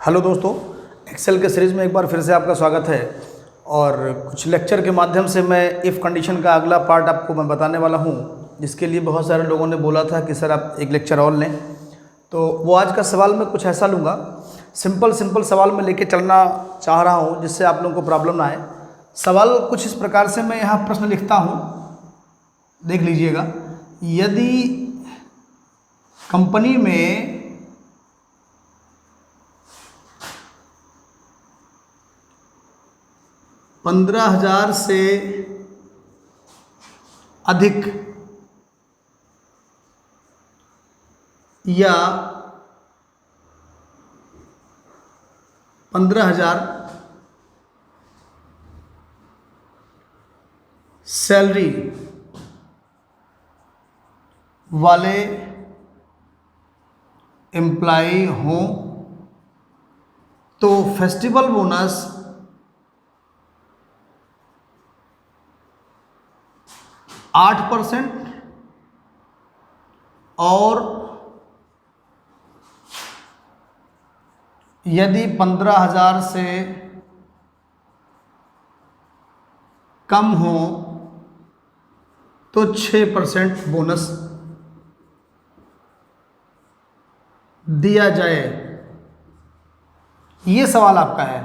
Hello दोस्तों, Excel के series में एक बार फिर से आपका स्वागत है। और कुछ लेक्चर के माध्यम से मैं इफ़ कंडीशन का अगला पार्ट आपको मैं बताने वाला हूं, जिसके लिए बहुत सारे लोगों ने बोला था कि सर आप एक लेक्चर और लें। तो वो आज का सवाल मैं कुछ ऐसा लूँगा, सिंपल सवाल मैं लेके चलना चाह रहा हूँ जिससे आप लोगों को प्रॉब्लम ना आए। सवाल कुछ इस प्रकार से मैं यहाँ प्रश्न लिखता हूँ, देख लीजिएगा। यदि कंपनी में 15,000 से अधिक या 15,000 सैलरी वाले एम्प्लॉय हों तो फेस्टिवल बोनस 8% और यदि 15,000 से कम हो तो 6% बोनस दिया जाए। ये सवाल आपका है।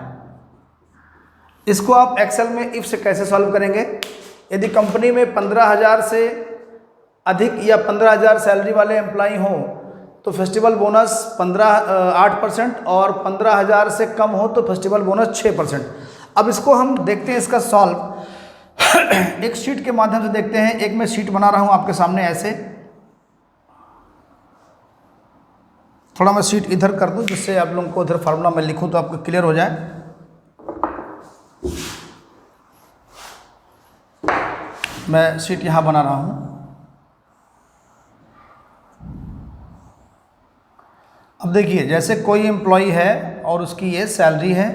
इसको आप एक्सेल में इफ से कैसे सॉल्व करेंगे? यदि कंपनी में 15,000 से अधिक या 15,000 सैलरी वाले एम्प्लॉय हों तो फेस्टिवल बोनस 8% और 15,000 से कम हो तो फेस्टिवल बोनस 6%। अब इसको हम देखते हैं, इसका सॉल्व एक शीट के माध्यम से देखते हैं। एक मैं शीट बना रहा हूं आपके सामने ऐसे। थोड़ा मैं शीट इधर कर दूं जिससे आप लोगों को उधर फार्मूला में लिखूं तो आपको क्लियर हो जाए। मैं शीट यहाँ बना रहा हूँ। अब देखिए, जैसे कोई एम्प्लॉय है और उसकी ये सैलरी है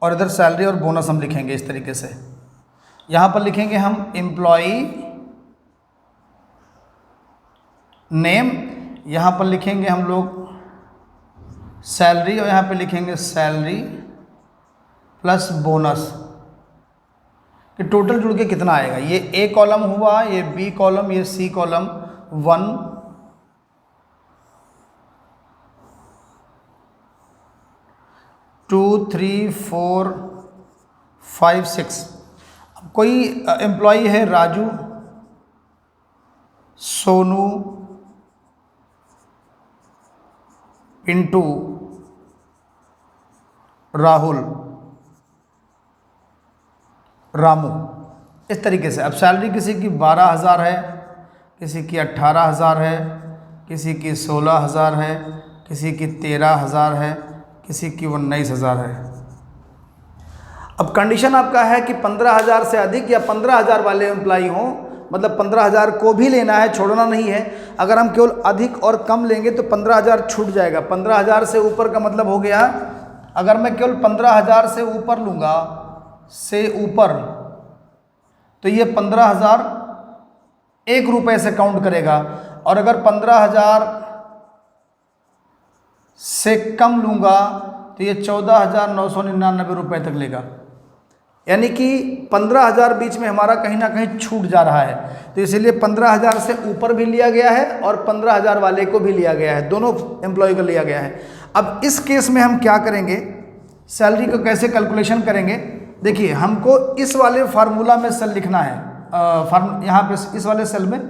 और इधर सैलरी और बोनस हम लिखेंगे इस तरीके से। यहाँ पर लिखेंगे हम एम्प्लॉय नेम, यहाँ पर लिखेंगे हम लोग सैलरी और यहाँ पे लिखेंगे सैलरी प्लस बोनस कि टोटल जुड़ के कितना आएगा। ये ए कॉलम हुआ, ये बी कॉलम, ये सी कॉलम। 1 2 3 4 5 6। अब कोई एम्प्लॉय है राजू, सोनू, पिंटू, राहुल, रामू, इस तरीके से। अब सैलरी किसी की 12,000 है, किसी की 18,000 है, किसी की 16,000 है, किसी की 13,000 है, किसी की 19,000 है। अब कंडीशन आपका है कि 15,000 से अधिक या 15,000 वाले एम्प्लॉय हों, मतलब 15,000 को भी लेना है, छोड़ना नहीं है। अगर हम केवल अधिक और कम लेंगे तो 15,000 छूट जाएगा। 15,000 से ऊपर का मतलब हो गया, अगर मैं केवल 15,000 से ऊपर लूँगा, से ऊपर, तो ये 15,000 ₹1 से काउंट करेगा। और अगर 15,000 से कम लूँगा तो ये 14,999 रुपये तक लेगा। यानी कि 15,000 बीच में हमारा कहीं ना कहीं छूट जा रहा है। तो इसीलिए 15,000 से ऊपर भी लिया गया है और 15,000 वाले को भी लिया गया है, दोनों एम्प्लॉय को लिया गया है। अब इस केस में हम क्या करेंगे, सैलरी को कैसे कैलकुलेशन करेंगे? देखिए, हमको इस वाले फार्मूला में सेल लिखना है। यहाँ पे इस वाले सेल में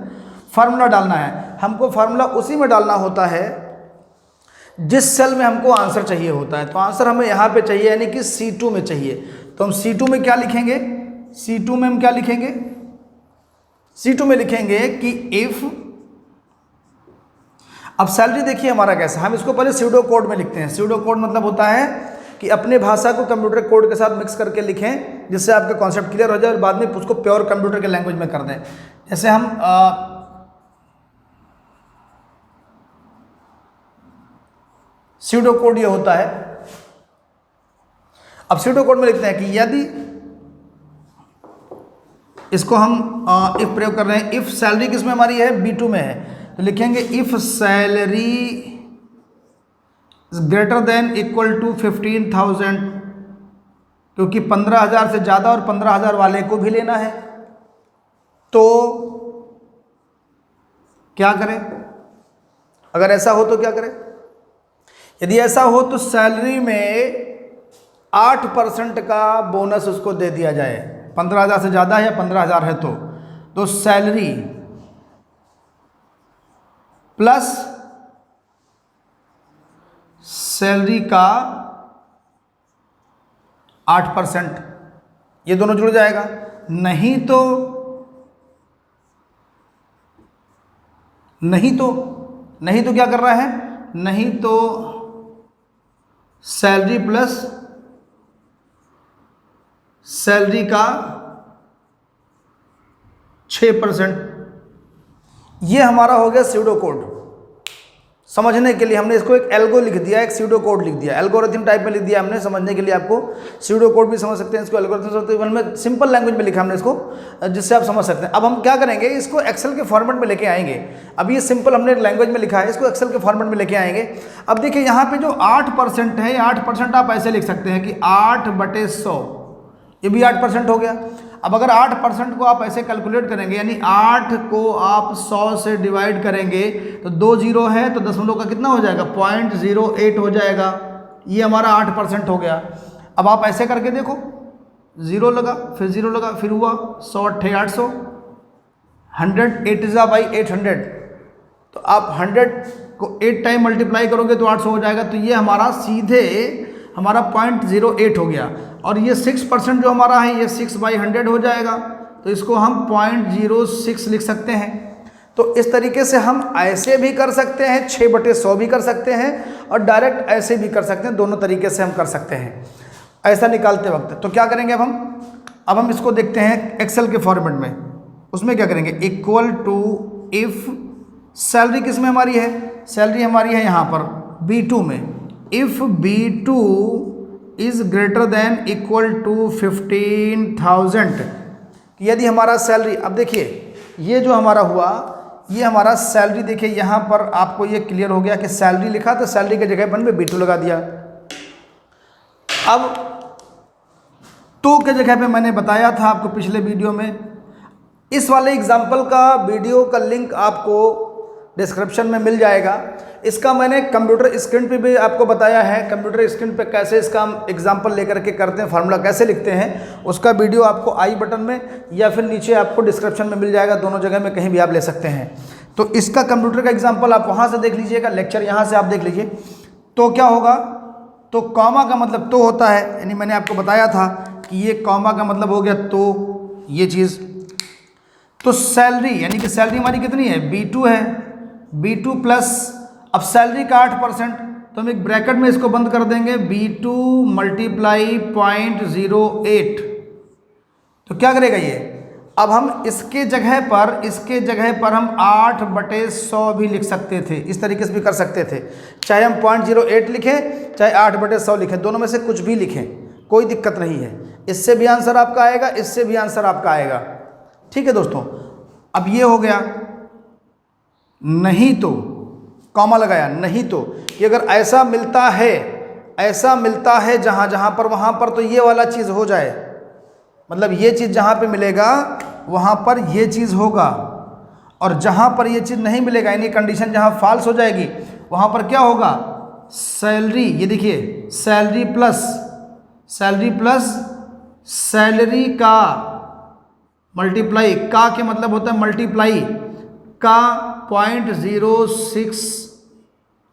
फार्मूला डालना है। हमको फार्मूला उसी में डालना होता है जिस सेल में हमको आंसर चाहिए होता है। तो आंसर हमें यहाँ पे चाहिए, यानी कि C2 में चाहिए। तो हम C2 में क्या लिखेंगे? C2 में हम क्या लिखेंगे? C2 में लिखेंगे कि इफ, अब सैलरी देखिए हमारा कैसा, हम इसको पहले स्यूडो कोड में लिखते हैं। स्यूडो कोड मतलब होता है कि अपने भाषा को कंप्यूटर कोड के साथ मिक्स करके लिखें, जिससे आपका कॉन्सेप्ट क्लियर हो जाए और बाद में उसको प्योर कंप्यूटर के लैंग्वेज में कर दें। जैसे हम स्यूडो कोड ये होता है। अब स्यूडो कोड में लिखते हैं कि यदि, इसको हम इफ प्रयोग कर रहे हैं, इफ सैलरी किसमें हमारी है? B2 में है। तो लिखेंगे if salary greater than equal to 15,000, क्योंकि 15,000 से ज़्यादा और 15,000 वाले को भी लेना है। तो क्या करें? अगर ऐसा हो तो क्या करें? यदि ऐसा हो तो सैलरी में 8% का बोनस उसको दे दिया जाए। 15,000 से ज़्यादा है या 15,000 है तो सैलरी प्लस सैलरी का 8%, ये दोनों जुड़ जाएगा। नहीं तो क्या कर रहा है? नहीं तो सैलरी प्लस सैलरी का 6%। ये हमारा हो गया स्यूडो कोड। समझने के लिए हमने इसको एक एल्गो लिख दिया, एक स्यूडो कोड लिख दिया, एल्गोरिथम टाइप में लिख दिया हमने। समझने के लिए आपको स्यूडो कोड भी समझ सकते हैं, इसको एल्गोरिथम समझते हैं, में सिंपल लैंग्वेज में लिखा हमने इसको, जिससे आप समझ सकते हैं। अब हम क्या करेंगे, इसको एक्सेल के फॉर्मेट में लेके आएंगे। अब ये सिंपल हमने लैंग्वेज में लिखा है, इसको एक्सेल के फॉर्मेट में लेके आएंगे। अब देखिए यहाँ पे जो 8% है, 8% आप ऐसे लिख सकते हैं कि 8/100, ये भी 8% हो गया। अब अगर 8% को आप ऐसे कैलकुलेट करेंगे, यानी 8 को आप 100 से डिवाइड करेंगे तो 2 जीरो है तो दशमलव का कितना हो जाएगा? 0.08 हो जाएगा। ये हमारा 8% हो गया। अब आप ऐसे करके देखो, 0 लगा, फिर 0 लगा, फिर हुआ 100 8 800, 100 8 इज़ा बाई 800, तो आप 100 को 8 टाइम मल्टीप्लाई करोगे तो 800 हो जाएगा। तो ये हमारा सीधे हमारा 0.08 हो गया। और ये 6% जो हमारा है, ये 6/100 हो जाएगा, तो इसको हम 0.06 लिख सकते हैं। तो इस तरीके से हम ऐसे भी कर सकते हैं, 6/100 भी कर सकते हैं, और डायरेक्ट ऐसे भी कर सकते हैं। दोनों तरीके से हम कर सकते हैं ऐसा निकालते वक्त। तो क्या करेंगे अब हम इसको देखते हैं एक्सेल के फॉर्मेट में। उसमें क्या करेंगे? इक्वल टू इफ़ सैलरी किस में हमारी है? सैलरी हमारी है यहाँ पर B2 में। If B2 is greater than equal to 15,000, यदि हमारा सैलरी, अब देखिए ये जो हमारा हुआ, ये हमारा सैलरी, देखिए यहाँ पर आपको ये क्लियर हो गया कि सैलरी लिखा तो सैलरी की जगह पर मैं B2 लगा दिया। अब तो के जगह पे मैंने बताया था आपको पिछले वीडियो में, इस वाले एग्जाम्पल का वीडियो का लिंक आपको डिस्क्रिप्शन में मिल जाएगा। इसका मैंने कंप्यूटर स्क्रीन पे भी आपको बताया है, कंप्यूटर स्क्रीन पे कैसे इसका हम एग्जाम्पल लेकर के करते हैं, फार्मूला कैसे लिखते हैं, उसका वीडियो आपको आई बटन में या फिर नीचे आपको डिस्क्रिप्शन में मिल जाएगा। दोनों जगह में कहीं भी आप ले सकते हैं। तो इसका कंप्यूटर का एग्जाम्पल आप वहाँ से देख लीजिएगा, लेक्चर यहाँ से आप देख लीजिए। तो क्या होगा? तो कॉमा का मतलब तो होता है, यानी मैंने आपको बताया था कि ये कॉमा का मतलब हो गया तो ये चीज़। तो सैलरी, यानी कि सैलरी हमारी कितनी है? B2 है। B2 प्लस, अब सैलरी का 8%, तो हम एक ब्रैकेट में इसको बंद कर देंगे, B2 मल्टीप्लाई 0.08। तो क्या करेगा ये? अब हम इसके जगह पर हम 8/100 भी लिख सकते थे, इस तरीके से भी कर सकते थे। चाहे हम 0.08 लिखें, चाहे 8/100 लिखें, दोनों में से कुछ भी लिखें, कोई दिक्कत नहीं है। इससे भी आंसर आपका आएगा, इससे भी आंसर आपका आएगा। ठीक है दोस्तों। अब ये हो गया। नहीं तो कॉमा लगाया, नहीं तो कि अगर ऐसा मिलता है जहाँ पर वहाँ पर, तो ये वाला चीज़ हो जाए, मतलब ये चीज़ जहाँ पे मिलेगा वहाँ पर ये चीज़ होगा, और जहाँ पर ये चीज़ नहीं मिलेगा, यानी कंडीशन जहाँ फॉल्स हो जाएगी, वहाँ पर क्या होगा? सैलरी, ये देखिए सैलरी प्लस सैलरी का मल्टीप्लाई, का के मतलब होता है मल्टीप्लाई का 0.06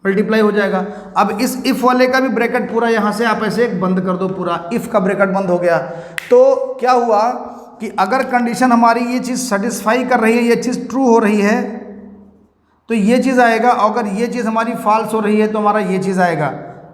मल्टीप्लाई हो जाएगा। अब इस इफ़ वाले का भी ब्रैकेट पूरा यहाँ से आप ऐसे बंद कर दो, पूरा इफ़ का ब्रैकेट बंद हो गया। तो क्या हुआ कि अगर कंडीशन हमारी ये चीज़ सेटिस्फाई कर रही है, ये चीज़ ट्रू हो रही है, तो ये चीज़ आएगा। अगर ये चीज़ हमारी फॉल्स हो रही है तो हमारा ये चीज़ आएगा।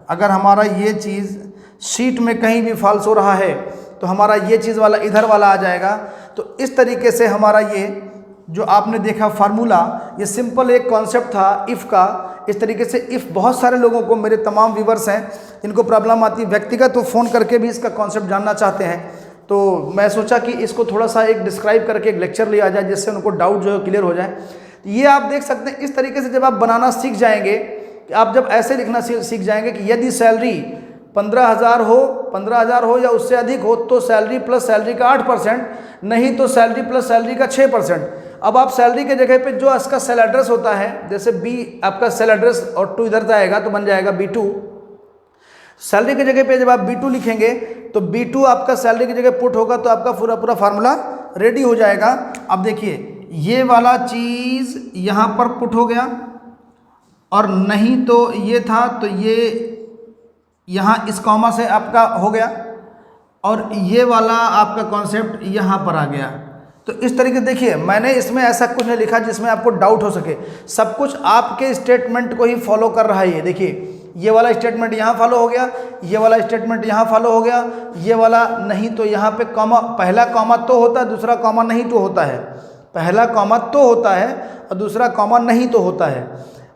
अगर हमारा ये चीज़ शीट में कहीं भी फॉल्स हो रहा है तो हमारा ये चीज़ वाला इधर वाला आ जाएगा। तो इस तरीके से हमारा ये जो आपने देखा फार्मूला, ये सिंपल एक कॉन्सेप्ट था इफ़ का। इस तरीके से इफ़ बहुत सारे लोगों को, मेरे तमाम व्यूवर्स हैं जिनको प्रॉब्लम आती है, व्यक्तिगत तो फ़ोन करके भी इसका कॉन्सेप्ट जानना चाहते हैं, तो मैं सोचा कि इसको थोड़ा सा एक डिस्क्राइब करके एक लेक्चर लिया जाए, जिससे उनको डाउट जो है क्लियर हो जाए। ये आप देख सकते हैं, इस तरीके से जब आप बनाना सीख जाएंगे कि आप जब ऐसे लिखना सीख जाएंगे कि यदि सैलरी 15,000 हो या उससे अधिक हो तो सैलरी प्लस सैलरी का 8%, नहीं तो सैलरी प्लस सैलरी का 6%। अब आप सैलरी के जगह पे जो इसका सेल एड्रेस होता है, जैसे बी आपका सेल एड्रेस और 2 इधर जाएगा तो बन जाएगा B2। सैलरी की जगह पे जब आप B2 लिखेंगे तो B2 आपका सैलरी की जगह पुट होगा तो आपका पूरा फार्मूला रेडी हो जाएगा। अब देखिए ये वाला चीज़ यहाँ पर पुट हो गया, और नहीं तो ये था तो ये यहाँ इस कॉमा से आपका हो गया, और ये वाला आपका कॉन्सेप्ट यहाँ पर आ गया। तो इस तरीके से देखिए मैंने इसमें ऐसा कुछ नहीं लिखा जिसमें आपको डाउट हो सके, सब कुछ आपके स्टेटमेंट को ही फॉलो कर रहा है। ये देखिए ये वाला स्टेटमेंट यहाँ फॉलो हो गया, ये वाला स्टेटमेंट यहाँ फॉलो हो गया, ये वाला नहीं तो यहाँ पे कॉमा, पहला कॉमा तो होता है, दूसरा कॉमा नहीं तो होता है, पहला कॉमा तो होता है और दूसरा कॉमा नहीं तो होता है,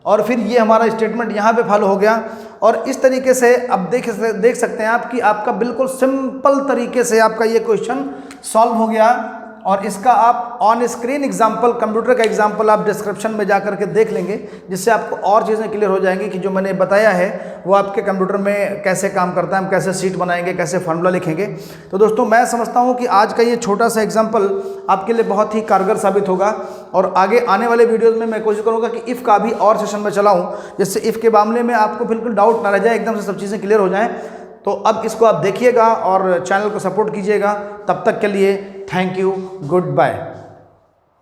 और फिर ये हमारा स्टेटमेंट यहाँ पे फॉलो हो गया। और इस तरीके से अब देख सकते हैं आप कि आपका बिल्कुल सिंपल तरीके से आपका ये क्वेश्चन सॉल्व हो गया। और इसका आप ऑन स्क्रीन एग्जाम्पल, कंप्यूटर का एग्जाम्पल आप डिस्क्रिप्शन में जा करके देख लेंगे, जिससे आपको और चीज़ें क्लियर हो जाएंगी कि जो मैंने बताया है वो आपके कंप्यूटर में कैसे काम करता है, हम कैसे शीट बनाएंगे, कैसे फार्मूला लिखेंगे। तो दोस्तों मैं समझता हूँ कि आज का ये छोटा सा एग्जाम्पल आपके लिए बहुत ही कारगर साबित होगा, और आगे आने वाले वीडियोज़ में मैं कोशिश करूँगा कि इफ़ का भी और सेशन में चलाऊँ, जिससे इफ़ के मामले में आपको बिल्कुल डाउट ना रह जाए, एकदम से सब चीज़ें क्लियर हो जाएँ। तो अब इसको आप देखिएगा और चैनल को सपोर्ट कीजिएगा। तब तक के लिए थैंक यू, गुड बाय।